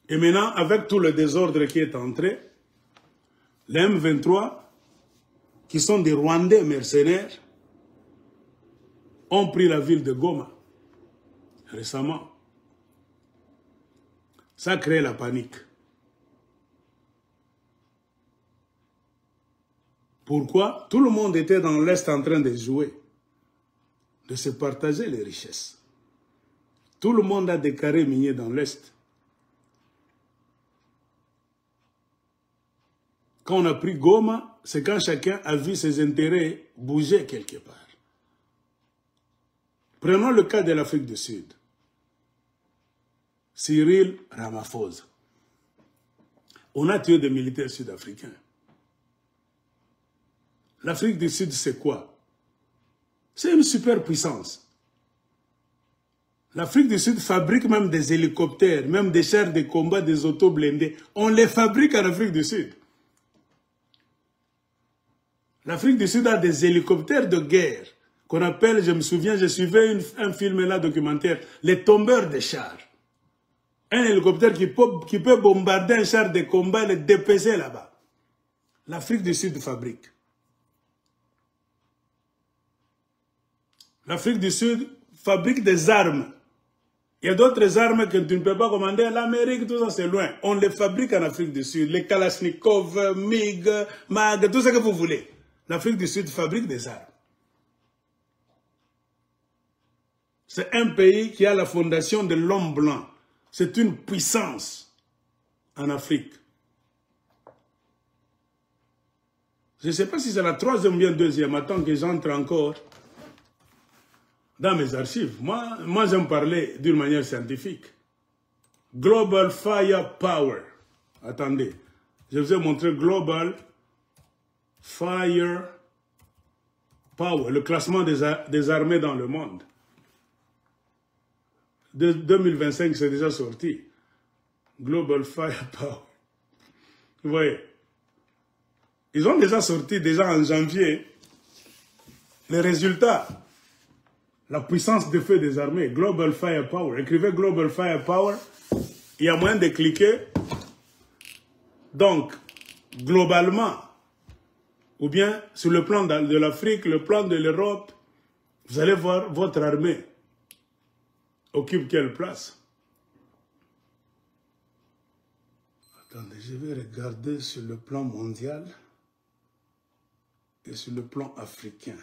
Et maintenant, avec tout le désordre qui est entré, les M23, qui sont des Rwandais mercenaires, ont pris la ville de Goma récemment. Ça a créé la panique. Pourquoi? Tout le monde était dans l'Est en train de jouer, de se partager les richesses. Tout le monde a des carrés miniers dans l'Est. Quand on a pris Goma, c'est quand chacun a vu ses intérêts bouger quelque part. Prenons le cas de l'Afrique du Sud. Cyril Ramaphosa. On a tué des militaires sud-africains. L'Afrique du Sud, c'est quoi? C'est une superpuissance. L'Afrique du Sud fabrique même des hélicoptères, même des chars de combat, des autos blindés. On les fabrique en Afrique du Sud. L'Afrique du Sud a des hélicoptères de guerre qu'on appelle, je me souviens, je suivais un film là documentaire, les tombeurs de chars. Un hélicoptère qui peut bombarder un char de combat et le dépêcher là-bas. L'Afrique du Sud fabrique. L'Afrique du Sud fabrique des armes. Il y a d'autres armes que tu ne peux pas commander à l'Amérique, tout ça c'est loin. On les fabrique en Afrique du Sud. Les Kalachnikov, MiG, MAG, tout ce que vous voulez. L'Afrique du Sud fabrique des armes. C'est un pays qui a la fondation de l'homme blanc. C'est une puissance en Afrique. Je ne sais pas si c'est la troisième ou bien deuxième. Attends que j'entre encore dans mes archives. Moi j'aime parler d'une manière scientifique. Global Firepower. Attendez. Je vous ai montré Global Firepower. Le classement des armées dans le monde. De 2025, c'est déjà sorti. Global Firepower. Vous voyez. Ils ont déjà sorti, déjà en janvier, les résultats. La puissance de feu des armées. Global Firepower. Écrivez Global Firepower. Il y a moyen de cliquer. Donc, globalement, ou bien sur le plan de l'Afrique, le plan de l'Europe, vous allez voir votre armée occupe quelle place. Attendez, je vais regarder sur le plan mondial et sur le plan africain.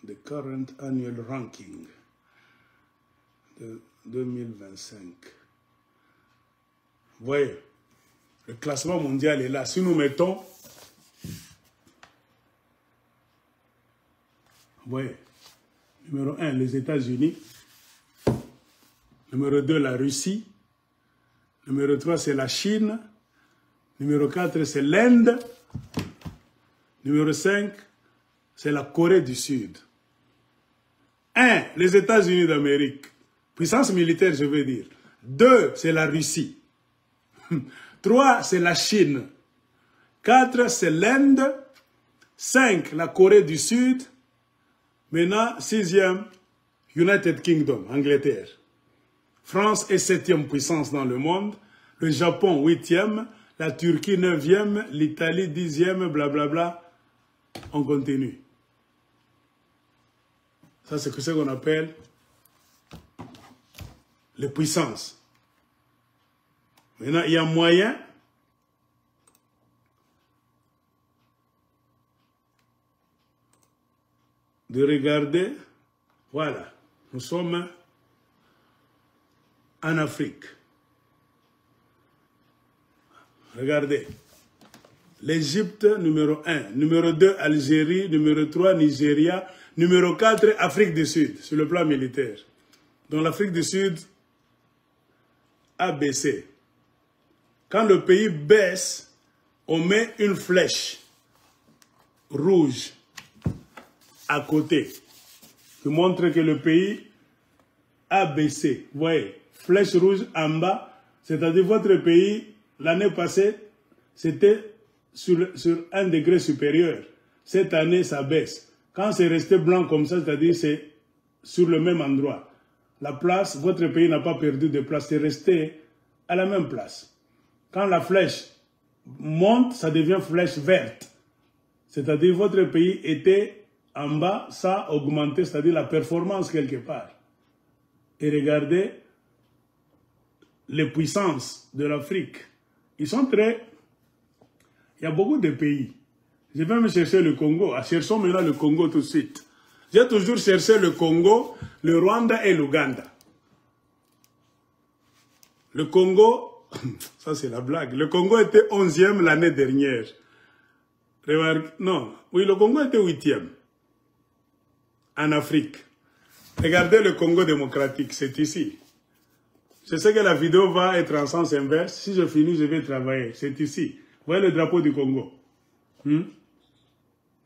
The current annual ranking de 2025. Vous voyez, le classement mondial est là. Si nous mettons, vous voyez, numéro 1, les États-Unis. Numéro 2, la Russie. Numéro 3, c'est la Chine. Numéro 4, c'est l'Inde. Numéro 5, c'est la Corée du Sud. 1, les États-Unis d'Amérique. Puissance militaire, je veux dire. 2, c'est la Russie. 3, c'est la Chine. 4, c'est l'Inde. 5, la Corée du Sud. Maintenant, 6e, United Kingdom, Angleterre. France est 7e puissance dans le monde. Le Japon, 8e. La Turquie, 9e. L'Italie, 10e, blablabla. On continue. Ça, c'est ce qu'on appelle les puissances. Maintenant, il y a moyen de regarder. Voilà, nous sommes en Afrique. Regardez. L'Égypte, numéro 1. Numéro 2, Algérie. Numéro 3, Nigeria. Numéro 4, Afrique du Sud, sur le plan militaire. Donc l'Afrique du Sud a baissé. Quand le pays baisse, on met une flèche rouge à côté qui montre que le pays a baissé. Vous voyez, flèche rouge en bas, c'est-à-dire votre pays, l'année passée, c'était sur 1 degré supérieur. Cette année, ça baisse. Quand c'est resté blanc comme ça, c'est-à-dire c'est sur le même endroit. la place, votre pays n'a pas perdu de place, c'est resté à la même place. Quand la flèche monte, ça devient flèche verte. C'est-à-dire votre pays était en bas, ça a augmenté, c'est-à-dire la performance quelque part. Et regardez les puissances de l'Afrique. Ils sont très... Il y a beaucoup de pays. Je vais me chercher le Congo. Cherchons maintenant le Congo tout de suite. J'ai toujours cherché le Congo, le Rwanda et l'Ouganda. Le Congo, ça c'est la blague. Le Congo était 11e l'année dernière. Remarque, non, oui, le Congo était 8e en Afrique. Regardez le Congo démocratique, c'est ici. Je sais que la vidéo va être en sens inverse. Si je finis, je vais travailler. C'est ici. Vous voyez le drapeau du Congo?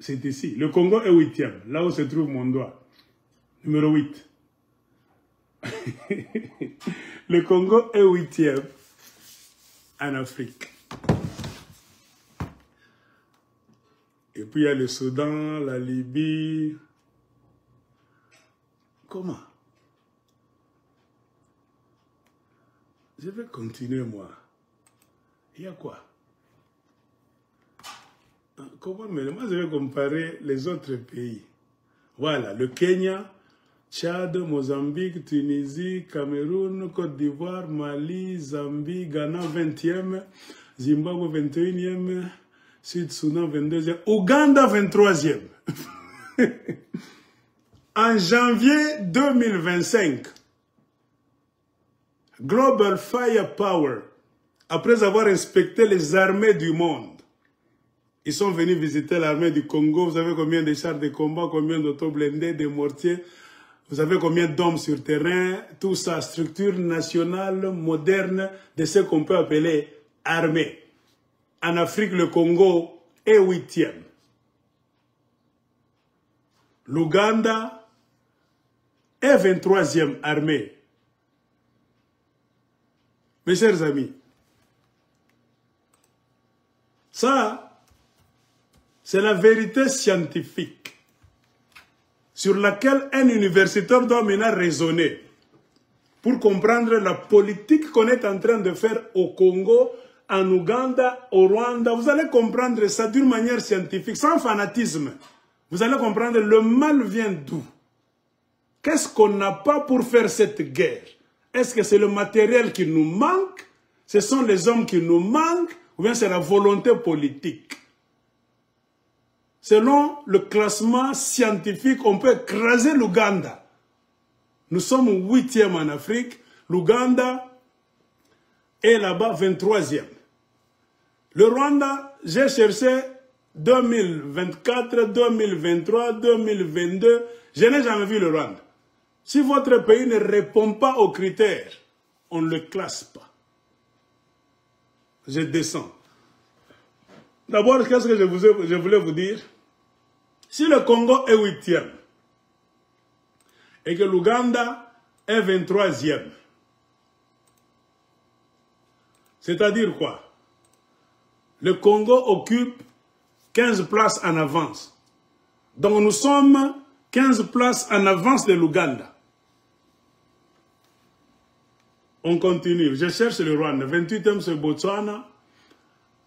C'est ici. Le Congo est 8e, là où se trouve mon doigt. Numéro 8. Le Congo est 8e en Afrique. Et puis il y a le Soudan, la Libye. Comment? Je vais continuer, moi. Il y a quoi? Comment? Mais moi, je vais comparer les autres pays. Voilà, le Kenya, Tchad, Mozambique, Tunisie, Cameroun, Côte d'Ivoire, Mali, Zambie, Ghana 20e, Zimbabwe 21e, Sud-Soudan 22e, Ouganda 23e. En janvier 2025, Global Firepower, après avoir inspecté les armées du monde, ils sont venus visiter l'armée du Congo. Vous savez combien de chars de combat, combien d'auto-blindés, de mortiers, vous savez combien d'hommes sur terrain, tout ça, structure nationale, moderne, de ce qu'on peut appeler armée. En Afrique, le Congo est 8e. L'Ouganda est 23e armée. Mes chers amis, ça, c'est la vérité scientifique sur laquelle un universitaire doit maintenant raisonner pour comprendre la politique qu'on est en train de faire au Congo, en Ouganda, au Rwanda. Vous allez comprendre ça d'une manière scientifique, sans fanatisme. Vous allez comprendre le mal vient d'où. Qu'est-ce qu'on n'a pas pour faire cette guerre? Est-ce que c'est le matériel qui nous manque? Ce sont les hommes qui nous manquent? Ou bien c'est la volonté politique? Selon le classement scientifique, on peut écraser l'Ouganda. Nous sommes 8e en Afrique. L'Ouganda est là-bas 23e. Le Rwanda, j'ai cherché 2024, 2023, 2022. Je n'ai jamais vu le Rwanda. Si votre pays ne répond pas aux critères, on ne le classe pas. Je descends. D'abord, qu'est-ce que je voulais vous dire? Si le Congo est 8e et que l'Ouganda est 23e, c'est-à-dire quoi? Le Congo occupe 15 places en avance. Donc nous sommes 15 places en avance de l'Ouganda. On continue. Je cherche le Rwanda. 28e, c'est Botswana.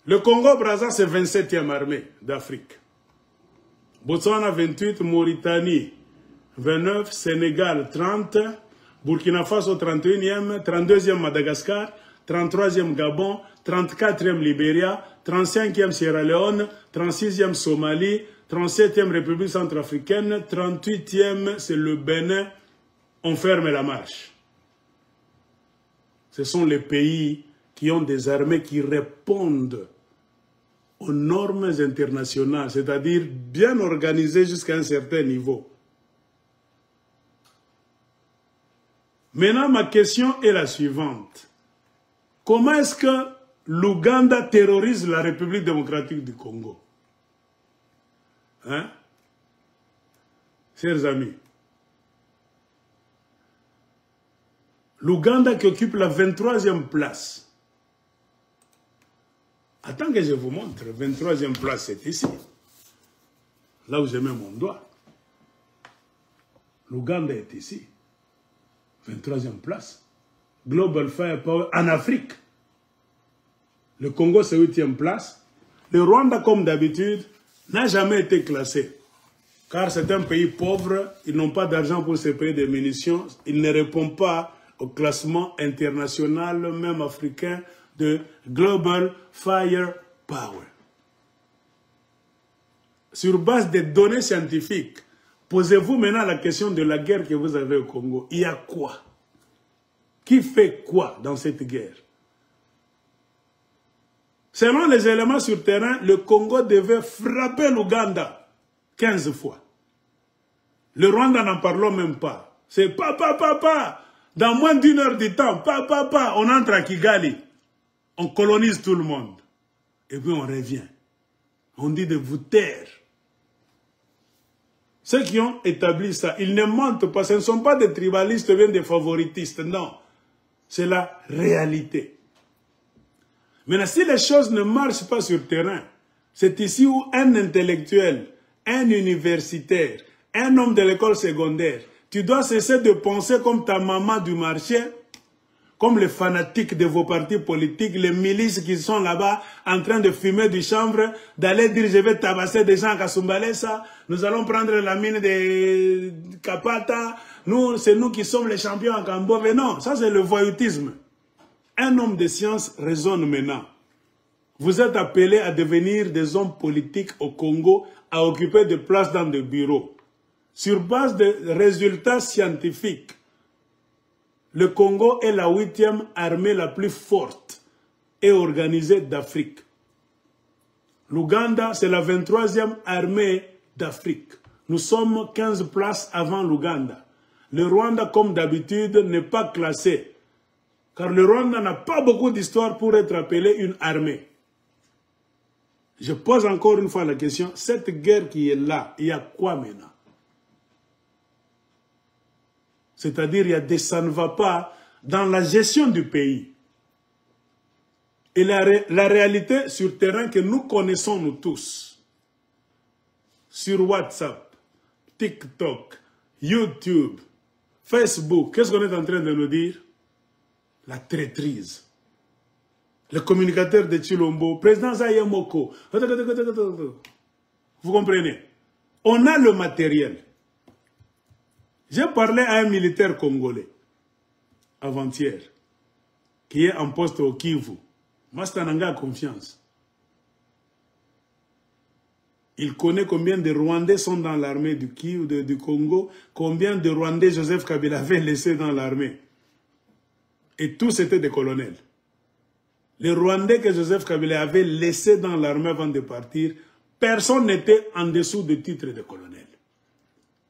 Le Congo-Brazza, c'est 27e armée d'Afrique. Botswana, 28. Mauritanie, 29. Sénégal, 30. Burkina Faso, 31e. 32e Madagascar. 33e Gabon. 34e Libéria. 35e Sierra Leone. 36e Somalie. 37e République centrafricaine. 38e, c'est le Bénin. On ferme la marche. Ce sont les pays qui ont des armées qui répondent aux normes internationales, c'est-à-dire bien organisées jusqu'à un certain niveau. Maintenant, ma question est la suivante. Comment est-ce que l'Ouganda terrorise la République démocratique du Congo? Hein? Chers amis, l'Ouganda qui occupe la 23e place. Attends que je vous montre. 23e place, c'est ici. Là où je mets mon doigt. L'Ouganda est ici. 23e place. Global Firepower en Afrique. Le Congo, c'est 8e place. Le Rwanda, comme d'habitude, n'a jamais été classé. Car c'est un pays pauvre, ils n'ont pas d'argent pour se payer des munitions, ils ne répondent pas au classement international, même africain, de Global Firepower. Sur base des données scientifiques, posez-vous maintenant la question de la guerre que vous avez au Congo. Il y a quoi? Qui fait quoi dans cette guerre? Selon les éléments sur terrain, le Congo devait frapper l'Ouganda 15 fois. Le Rwanda n'en parlons même pas. C'est papa. Dans moins d'une heure de temps, papa, on entre à Kigali. On colonise tout le monde. Et puis on revient. On dit de vous taire. Ceux qui ont établi ça, ils ne mentent pas. Ce ne sont pas des tribalistes ou bien des favoritistes. Non. C'est la réalité. Maintenant, si les choses ne marchent pas sur le terrain, c'est ici où un intellectuel, un universitaire, un homme de l'école secondaire, tu dois cesser de penser comme ta maman du marché, comme les fanatiques de vos partis politiques, les milices qui sont là-bas en train de fumer du chanvre, d'aller dire je vais tabasser des gens à Kasumbalesa, nous allons prendre la mine de Kapata, c'est nous qui sommes les champions en Cambodge. Non, ça c'est le voyoutisme. Un homme de science raisonne maintenant. Vous êtes appelés à devenir des hommes politiques au Congo, à occuper des places dans des bureaux. Sur base de résultats scientifiques, le Congo est la 8e armée la plus forte et organisée d'Afrique. L'Ouganda, c'est la 23e armée d'Afrique. Nous sommes 15 places avant l'Ouganda. Le Rwanda, comme d'habitude, n'est pas classé. Car le Rwanda n'a pas beaucoup d'histoire pour être appelé une armée. Je pose encore une fois la question, cette guerre qui est là, il y a quoi maintenant? C'est-à-dire, il y a des ça ne va pas dans la gestion du pays. Et la réalité sur le terrain que nous connaissons nous tous, sur WhatsApp, TikTok, YouTube, Facebook, qu'est-ce qu'on est en train de nous dire? La traîtrise. Le communicateur de Chilombo, président Zayemoko. Vous comprenez? On a le matériel. J'ai parlé à un militaire congolais, avant-hier, qui est en poste au Kivu. Mastananga a confiance. Il connaît combien de Rwandais sont dans l'armée du Kivu, du Congo, combien de Rwandais Joseph Kabila avait laissé dans l'armée. Et tous étaient des colonels. Les Rwandais que Joseph Kabila avait laissés dans l'armée avant de partir, personne n'était en dessous du titre de colonel.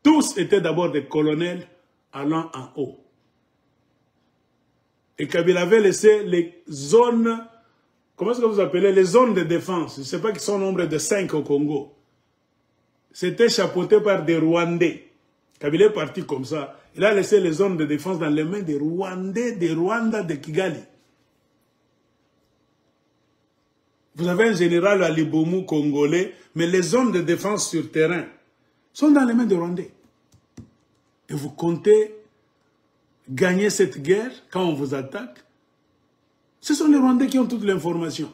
Tous étaient d'abord des colonels allant en haut. Et Kabila avait laissé les zones, comment est-ce que vous appelez, les zones de défense. Je ne sais pas qu'ils sont au nombre de 5 au Congo. C'était chapeauté par des Rwandais. Kabila est parti comme ça. Il a laissé les zones de défense dans les mains des Rwandais, des Rwanda, de Kigali. Vous avez un général Ali Boumou congolais, mais les zones de défense sur terrain sont dans les mains des Rwandais. Et vous comptez gagner cette guerre quand on vous attaque? Ce sont les Rwandais qui ont toute l'information.